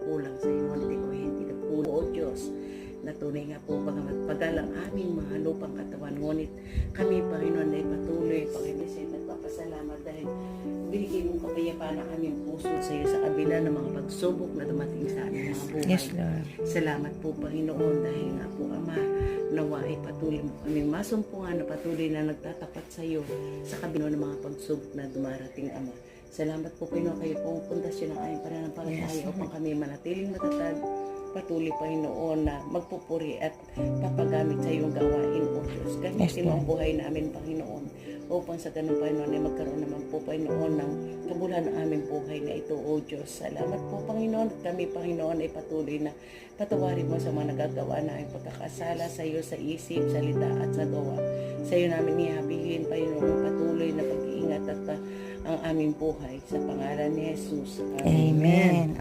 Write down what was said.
kulang sa iyo, hindi ko hindi na po, O Diyos, na tunay nga po pagalang aming mga lupang katawan. Ngunit kami, Panginoon, ay patuloy, Panginoon, sa nagpapasalamat dahil binigay mong kapayapaan ang aming puso sa iyo sa kabila ng mga pagsubok na dumating sa aming mga buhay. Yes, Lord. Salamat po, Panginoon, dahil nga po, Ama, nawa ay patuloy mo kaming masumpungan na patuloy na nagtatapat sa iyo sa kabila ng mga pagsubok na dumarating, Ama. Salamat po, Panginoon, kayo pong pundasyon ng aming pananampalataya upang kami manatiling matatag. Patuloy, Panginoon, na magpupuri at papagamit sa iyong gawain, O Diyos. Gamitin mo ang buhay namin, Panginoon, upang sa ganun, Panginoon, ay magkaroon naman po, Panginoon, ng kabuluhan ng aming buhay na ito, O Diyos. Salamat po, Panginoon, at kami, Panginoon, ay patuloy na patawarin mo sa mga nagagawa na aming pagkakasala sa iyo sa isip, salita at sa gawa. Sa iyo namin ihabilin, Panginoon, patuloy na pag-iingat at ang aming buhay. Sa pangalan ni Jesus. Amen.